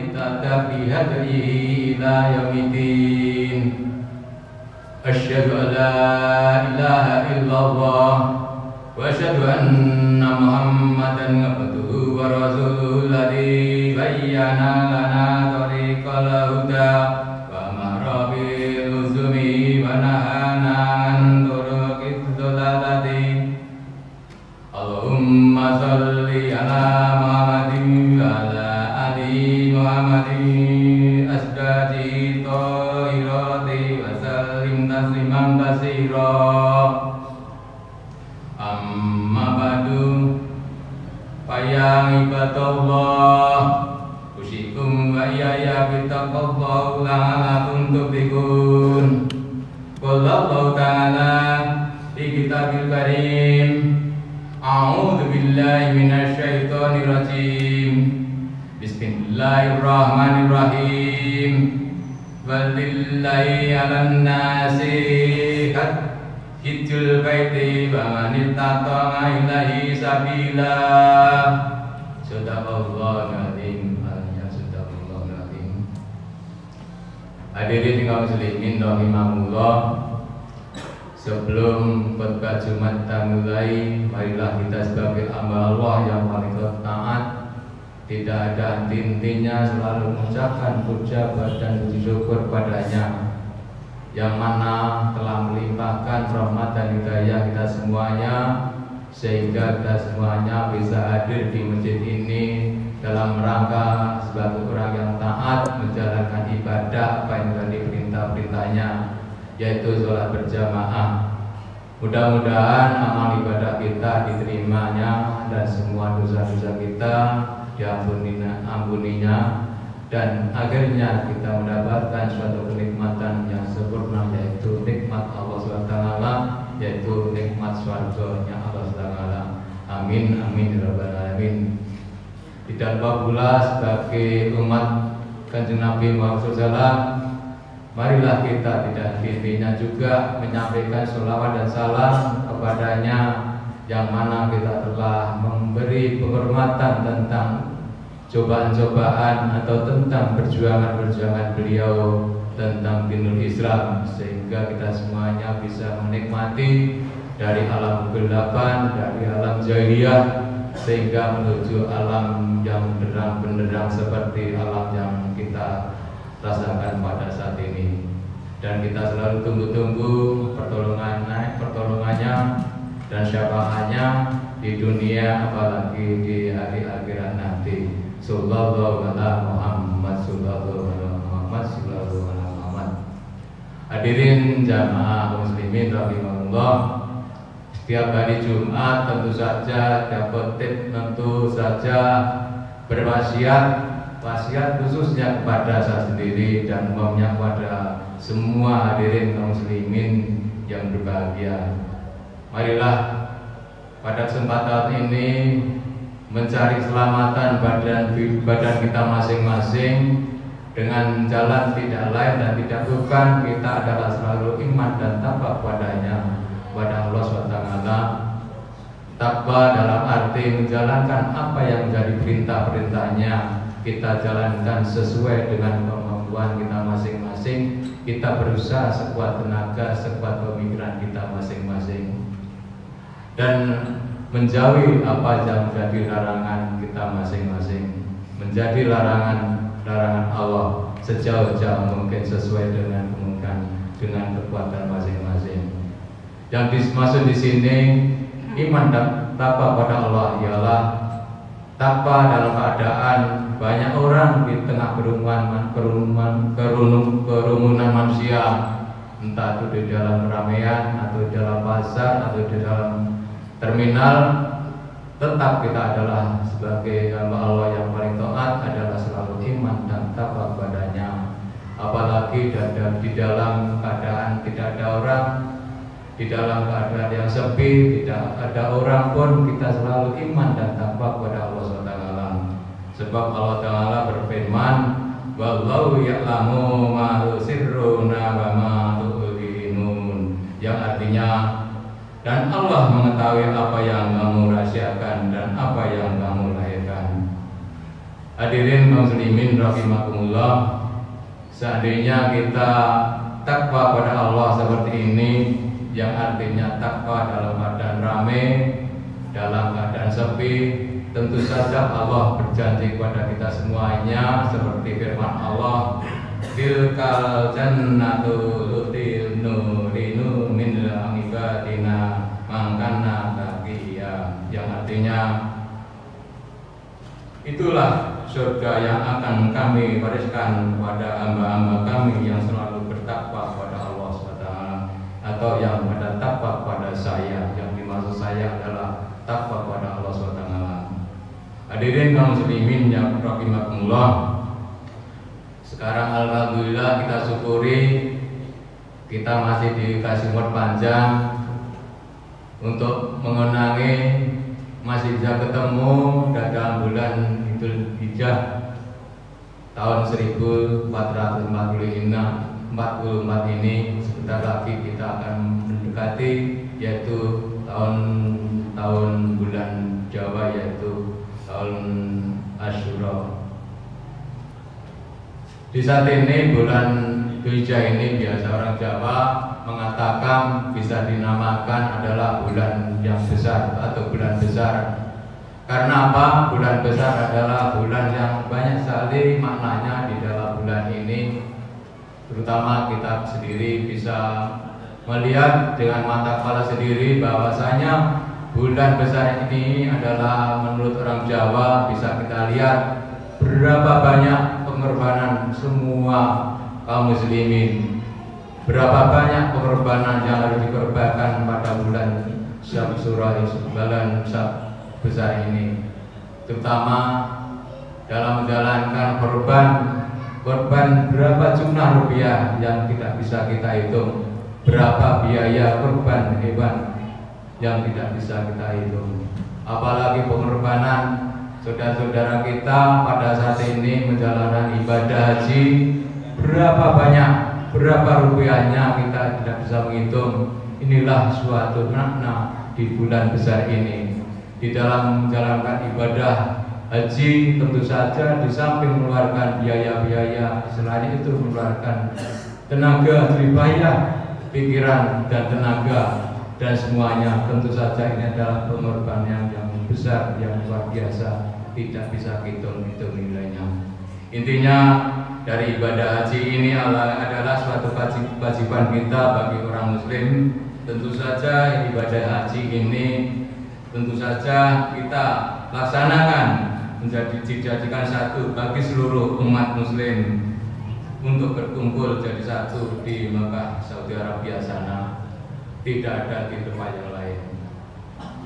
ihtada bihadrihi ila yaumiddin. Asyhadu an la ilaha illallah wa asyhadu anna Muhammadan abduhu wa rasuluhu alladzi bayyana lana tariqal huda wa amara bil uzmi wa nahana an turuqid dhalalati. Allahumma shalli ala Muhammadin wa ala ali Muhammadin asdaqi thahirati wa sallim tasliman katsira. Amma ba'du, ya ibadallah, usikum wa iyaya bittaqwallah la'allakum tuflihun. Qala Allah ta'ala fi kitabil karim, a'udzu billahi minasy syaithanir rajim. Bismillahirrahmanirrahim. Walillahi 'alan nasi hajjul baiti wa man istata'a ilaihi sabila. Sadaqallahul azim. Sadaqallahul azim. Hadirin kaum muslimin rahimakumullah. Sebelum khutbah Jumat mulai, marilah kita sebagai hamba Allah yang paling taat, tidak ada henti-hentinya selalu mengucapkan puja dan puji syukur padanya, yang mana telah melimpahkan rahmat dan hidayah kita semuanya, sehingga kita semuanya bisa hadir di masjid ini dalam rangka sebagai orang yang taat menjalankan ibadah apa yang telah diperintah-perintahnya, yaitu sholat berjamaah. Mudah-mudahan amal ibadah kita diterimanya dan semua dosa-dosa kita diampuninya, dan akhirnya kita mendapatkan suatu kenikmatan yang sempurna, yaitu nikmat Allah SWT, yaitu nikmat surga-Nya Allah SWT. Amin amin ya rabbal alamin. Tidak lupa pula sebagai umat Kanjeng Nabi Muhammad SAW, marilah kita tidak henti-hentinya juga menyampaikan sholawat dan salam kepadanya, yang mana kita telah memberi penghormatan tentang cobaan-cobaan atau tentang perjuangan-perjuangan beliau tentang dinul Islam, sehingga kita semuanya bisa menikmati dari alam kegelapan, dari alam jahiliyah, sehingga menuju alam yang benderang-benderang seperti alam yang kita rasakan pada saat ini. Dan kita selalu tunggu-tunggu pertolongannya dan syafaatnya di dunia, apalagi di hari akhirat nanti. Sallallahu ala Muhammad, sallallahu ala Muhammad, sallallahu ala Muhammad. Hadirin jamaah muslimin rahimahullah, setiap hari Jumat tentu saja khotib tentu saja berwasiat khususnya kepada saya sendiri dan umumnya kepada semua hadirin kaum muslimin yang berbahagia. Marilah pada kesempatan ini mencari keselamatan badan kita masing-masing dengan jalan tidak lain dan tidak bukan kita adalah selalu iman dan takwa padanya, kepada Allah SWT. Takwa dalam arti menjalankan apa yang menjadi perintah-perintahnya, kita jalankan sesuai dengan kemampuan kita masing-masing. Kita berusaha sekuat tenaga, sekuat pemikiran kita masing-masing, dan menjauhi apa yang menjadi larangan kita masing-masing, menjadi larangan Allah sejauh-jauh mungkin sesuai dengan kemungkinan, dengan kekuatan masing-masing. Yang dimaksud di sini iman dan takwa pada Allah ialah takwa dalam keadaan banyak orang di tengah kerumunan manusia, entah itu di dalam keramaian atau di dalam pasar atau di dalam terminal, tetap kita adalah sebagai hamba Allah yang paling taat adalah selalu iman dan takwa kepadanya. Apalagi di dalam keadaan tidak ada orang, di dalam keadaan yang sepi, tidak ada orang pun, kita selalu iman dan takwa kepada Allah SWT. Sebab Allah Ta'ala berfirman, wallahu ya'lamu ma tusirruna wa ma tu'linun, yang artinya, dan Allah mengetahui apa yang kamu rahasiakan dan apa yang kamu lahirkan. Hadirin kaum muslimin rahimakumullah, seandainya kita takwa pada Allah seperti ini, yang artinya takwa dalam keadaan ramai, dalam keadaan sepi, tentu saja Allah berjanji kepada kita semuanya seperti firman Allah, tilkal jannatu lutil nurinu min ibadina mangkana taqiya, yang artinya itulah surga yang akan kami wariskan kepada hamba-hamba kami yang selalu bertakwa kepada Allah SWT, atau yang pada takwa kepada saya. Yang dimaksud saya adalah takwa kepada Allah SWT. Hadirin kaum muslimin yang rahimakumullah, sekarang alhamdulillah kita syukuri kita masih dikasih umur panjang untuk mengenangi, masih bisa ketemu dalam bulan Idul Hijjah tahun 1444 ini. Sebentar lagi kita akan mendekati, yaitu tahun bulan Jawa, yaitu tahun Asyura. Di saat ini bulan Hijjah ini biasa orang Jawa mengatakan bisa dinamakan adalah bulan yang besar atau bulan besar. Karena apa? Bulan besar adalah bulan yang banyak sekali maknanya di dalam bulan ini. Terutama kita sendiri bisa melihat dengan mata kepala sendiri bahwasanya bulan besar ini adalah menurut orang Jawa bisa kita lihat berapa banyak pengorbanan semua kaum muslimin, berapa banyak pengorbanan yang harus dikorbankan pada bulan Syamsurah, bulan besar ini, terutama dalam menjalankan korban berapa jumlah rupiah yang tidak bisa kita hitung, berapa biaya korban hewan yang tidak bisa kita hitung, apalagi pengorbanan saudara-saudara kita pada saat ini menjalankan ibadah haji, berapa rupiahnya kita tidak bisa menghitung. Inilah suatu makna di bulan besar ini. Di dalam menjalankan ibadah haji tentu saja di samping mengeluarkan biaya-biaya, selain itu mengeluarkan tenaga, jeripayah, pikiran dan tenaga, dan semuanya tentu saja ini adalah pengorbanan yang besar, yang luar biasa, tidak bisa hitung nilainya. Intinya dari ibadah haji ini adalah suatu kewajiban kita bagi orang muslim. Tentu saja ibadah haji ini tentu saja kita laksanakan dijadikan satu bagi seluruh umat muslim untuk berkumpul jadi satu di Mekah, Saudi Arabia sana, tidak ada di tempat yang lain.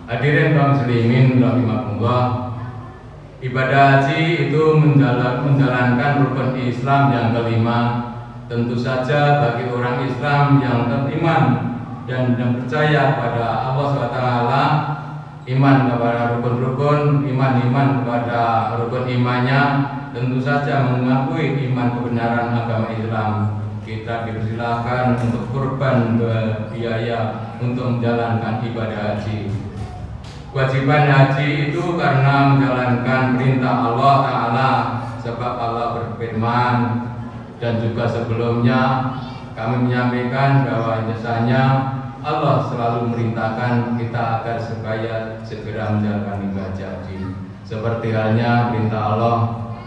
Hadirin kaum muslimin rahimakumullah, ibadah haji itu menjalankan rukun Islam yang kelima. Tentu saja bagi orang Islam yang beriman dan percaya pada Allah SWT, iman kepada rukun-rukun, iman kepada rukun imannya, tentu saja mengakui iman kebenaran agama Islam, kita dipersilahkan untuk kurban biaya untuk menjalankan ibadah haji. Kewajiban haji itu karena menjalankan perintah Allah Ta'ala, sebab Allah berfirman, dan juga sebelumnya kami menyampaikan bahwa biasanya Allah selalu merintahkan kita agar supaya segera menjalankan ibadah haji. Seperti halnya perintah Allah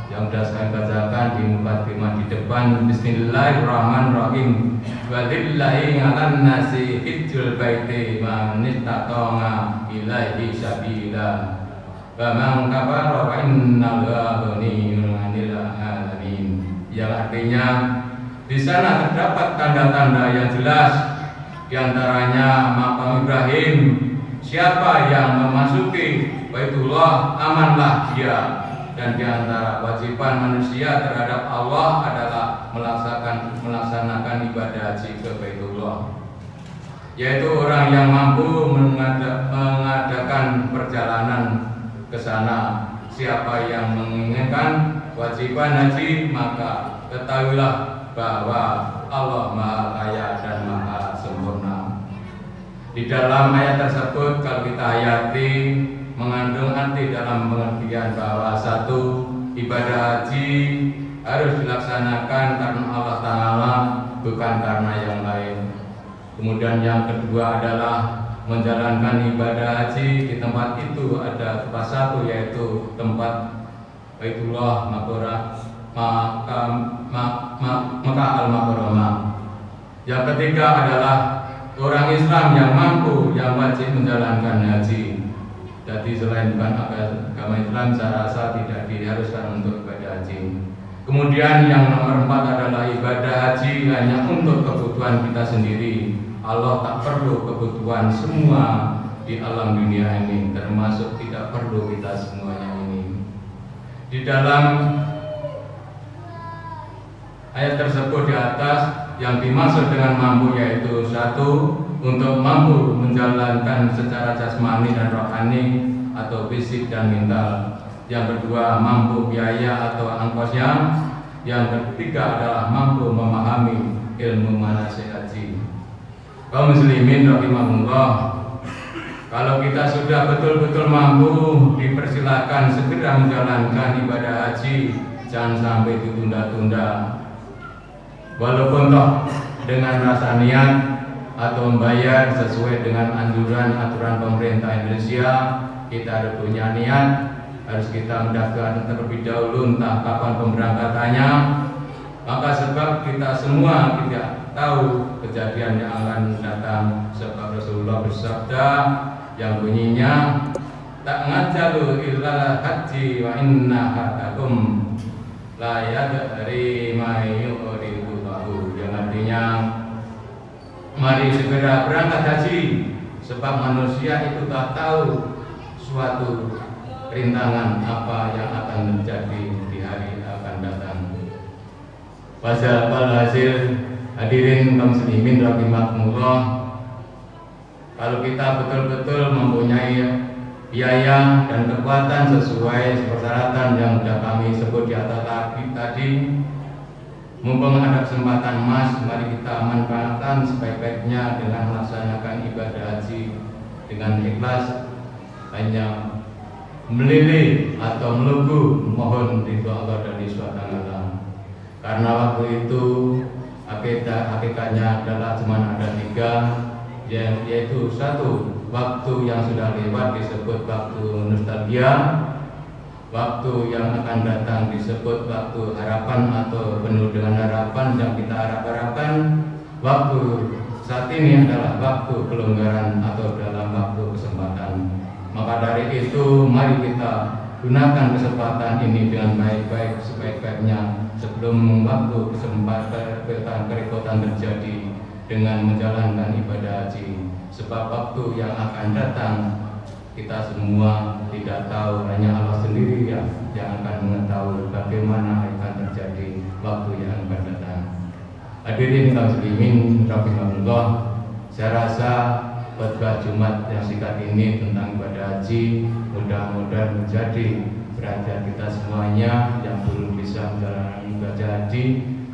yang sudah saya bacakan di mukadimah di depan, Bismillahirrahmanirrahim. Walillahi 'alan nasi hijjul baiti man istata'a ilaihi sabila. Wa man kafara fa innallaha ghaniyyun 'anil 'alamin. Yang artinya di sana terdapat tanda-tanda yang jelas, di antaranya makam Ibrahim. Siapa yang memasuki Baitullah, amanlah dia. Dan di antara kewajiban manusia terhadap Allah adalah melaksanakan ibadah haji ke Baitullah, yaitu orang yang mampu mengadakan perjalanan ke sana. Siapa yang menginginkan kewajiban haji, maka ketahuilah bahwa Allah Maha Kaya dan Maha Sempurna. Di dalam ayat tersebut kalau kita hayati mengandung arti dalam pengertian bahwa satu, ibadah haji harus dilaksanakan karena Allah Ta'ala, bukan karena yang lain. Kemudian yang kedua adalah menjalankan ibadah haji di tempat itu ada tempat satu, yaitu tempat Baitullah Mekah Al-Mukarramah. Yang ketiga adalah orang Islam yang mampu, yang wajib menjalankan haji. Jadi selain bukan agama Islam, saya rasa tidak diharuskan untuk ibadah haji. Kemudian yang nomor 4 adalah ibadah haji hanya untuk kebutuhan kita sendiri. Allah tak perlu kebutuhan semua di alam dunia ini, termasuk tidak perlu kita semuanya ini. Di dalam ayat tersebut di atas, yang dimaksud dengan mampu yaitu satu, untuk mampu menjalankan secara jasmani dan rohani atau fisik dan mental. Yang kedua, mampu biaya atau ongkosnya. Yang ketiga adalah mampu memahami ilmu manasik haji. Kaum muslimin rahimahullah, kalau kita sudah betul-betul mampu, dipersilakan segera menjalankan ibadah haji, jangan sampai ditunda-tunda. Walaupun toh dengan rasa niat atau membayar sesuai dengan anjuran aturan pemerintah Indonesia, kita harus punya niat, harus kita mendaftar terlebih dahulu entah kapan pemberangkatannya. Maka sebab kita semua tidak tahu kejadian yang akan datang, sebab Rasulullah bersabda yang bunyinya, tak ngajalu illa haji wa inna hatakum la yadri ma yu'ridu lahu, yang artinya mari segera berangkat haji, sebab manusia itu tak tahu suatu rintangan apa yang akan terjadi di hari akan datang. Hasil hadirin kaum muslimin rahimakumullah, kalau kita betul-betul mempunyai biaya dan kekuatan sesuai persyaratan yang sudah kami sebut di atas tadi, mumpung ada kesempatan emas, mari kita manfaatkan sebaik-baiknya dengan melaksanakan ibadah haji dengan ikhlas, hanya melilih atau melugu mohon ridho Allah dari SWT. Karena waktu itu hakikatnya adalah cuma ada 3, yaitu satu, waktu yang sudah lewat disebut waktu nostalgia, waktu yang akan datang disebut waktu harapan atau penuh dengan harapan yang kita harapkan, waktu saat ini adalah waktu kelonggaran atau dalam waktu kesempatan. Maka dari itu mari kita gunakan kesempatan ini dengan baik-baik, sebaik-baiknya sebelum waktu kesempatan kerepotan terjadi dengan menjalankan ibadah haji. Sebab waktu yang akan datang kita semua tidak tahu, hanya Allah sendiri yang akan mengetahui bagaimana akan terjadi waktu yang akan datang. Hadirin kaum muslimin rahimahullah, saya rasa khotbah Jumat yang singkat ini tentang ibadah haji mudah-mudahan menjadi perhatian kita semuanya yang belum bisa menjalankan ibadah haji.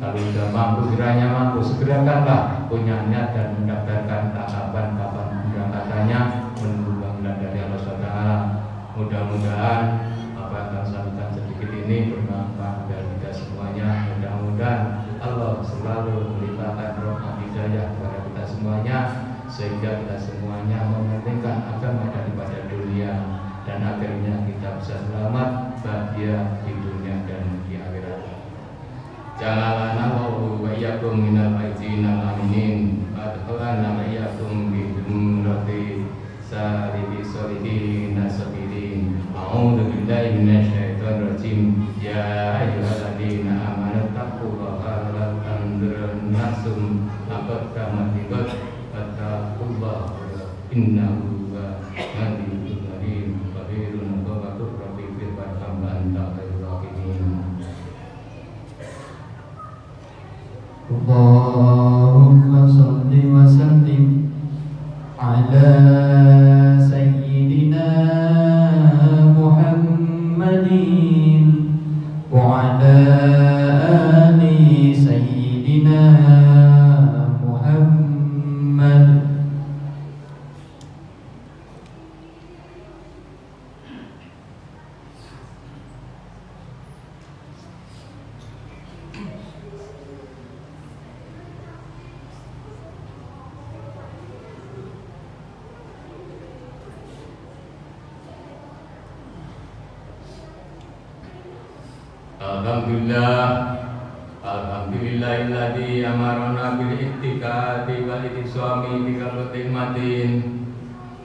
Kalau sudah mampu, kiranya mampu, segerakanlah punya niat dan mendaftarkan kapan pemberangkatannya menunggu panggilan dari Allah SWT. Mudah-mudahan apa yang saya sampaikan sedikit ini bermanfaat bagi kita semuanya. Mudah-mudahan Allah selalu melimpahkan rahmat hidayah kepada kita semuanya, sehingga kita semuanya mementingkan agama daripada dunia, dan akhirnya kita bisa selamat bahagia di dunia dan di akhirat. Ja'alana wa iyyakum minal faizin aminin, adkhalana wa iyyakum bi jumlati salihi solihin nasabilin. A'udzu billahi minasyaitonir rajim. Ya ayyuhalladzina amanu taqullaha wa tanzurun nafsum ma qaddamat lighad wattaqullaha innahu huwa aliyyul karim khabirun ghafurur rahim wa anta khairur rahimin. Allahumma salli wa sallim ala sayyidina Muhammadin wa ala ali sayyidina Muhammad. Alhamdulillah, alhamdulillahilladzi amarna bil ittiqadi wal ittisami bi qalbin matin.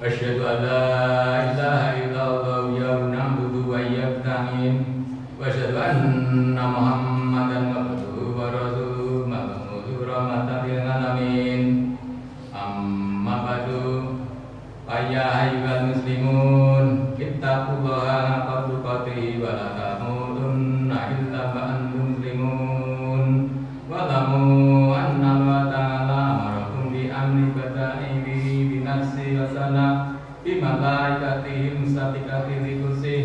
Asyhadu an la ilaha illallah wa na'budu wa nasta'in. Wa asyhadu anna Muhammadan abduhu wa rasuluhu mab'utsu rahmatan lil alamin. Amma ba'du, ya ayyuhal muslimun, ittaqullaha haqqa tuqatih wa la tamutunna illa wa antum muslimun. Wa lamu anna Allah ta'ala amarakum bi amri bada'i bi nafsi wa sana bi malaikatihi musabiqati li kursih.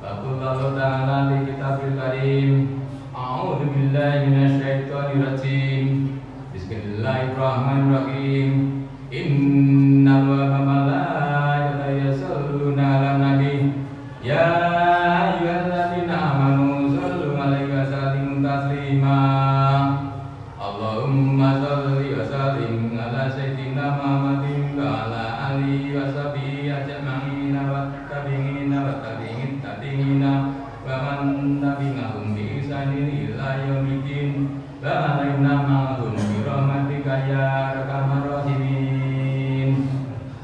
Faqala ta'ala di kitabil karim, a'udzu billahi minasyaitonir rajim. Bismillahirrahmanirrahim. Inna Allaha wa malaikatahu yusholluna 'alan nabi. Ya ayyuhalladzina amanu shollu 'alaihi wa sallimu taslima. Allahumma sholli wa sallim ala sayyidina Muhammadin wa ala alihi wa sahbihi ajma'in wa tabi'ina wa tabi'in tabi'ina wa man tabi'ahum bi ihsanin ila yaumiddin. Wa alaina ma'hum bi rahmatika ya arhamar rahimin.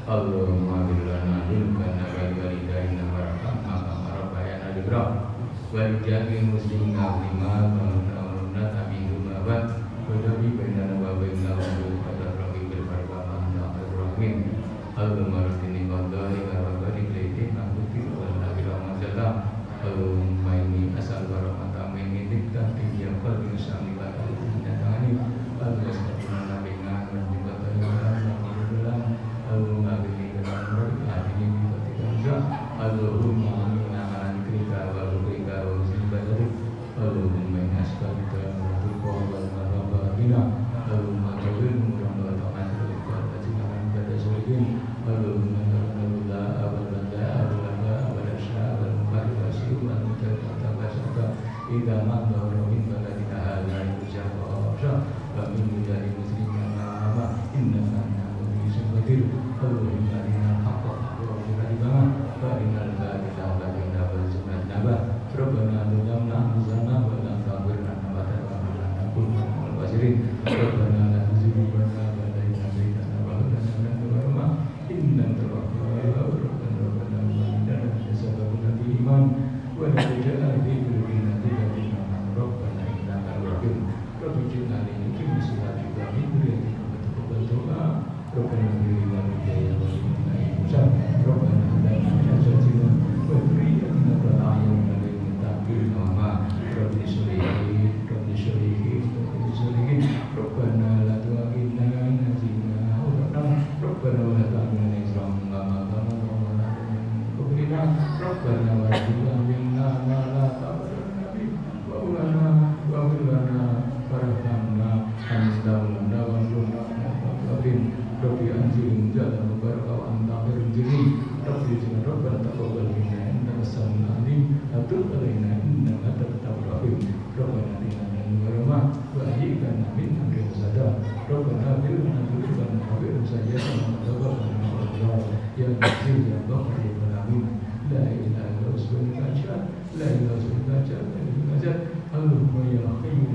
Allahumma bilana dulkana wal walidaina warhamna kama rabbayana sabira wa rijal muslimina lima ta'awuna tabi'u mawad wa dabi bainana wa bainahum bil qadri bil barakah ya rahim. Allahumma rabbini qadari wa barik li ma'budu wa la ilaha illa Allahumma inni as'aluka rahmatan min indika ya qalbi sami wa ta'ani Allahumma bina wa bika Allahumma bina Allahumma amina ala zikrika wa dhukrika wa husni ibadatik. Allahumma inna as'aluka al-tuqa wal marabina. Allahumma jawil murang wa ta'ala wa ta'ala wa ta'ala surikin. Allahumma la abada abada sya'ala wa sya'ala wa ta'ala idza madara min baladina hadha al-jawab wa min dari muslimin ma innaka antal qadir. Allahumma inna haqqa wa inna فإن الباقي بين والجنة نبا ربنا ظلمنا أنفسنا وإن تغفر لنا وترحمنا لنكن من الخاسرين. ربنا لا تزغ قلوبنا بعد إذ هديتنا وهب لنا من لدنك رحمة إنك أنت الوهاب. ربنا ظلمنا سببنا في الإيمان ولا تجعلنا في قلوبنا غلا للآمنين ربنا إنك رؤوف رب اجعلنا لنقيم صلاتك من ذريتك وتقبل دعاء. ربنا اغفر لي ولوالدي وللمؤمنين ربنا Allahumma ya Qayyum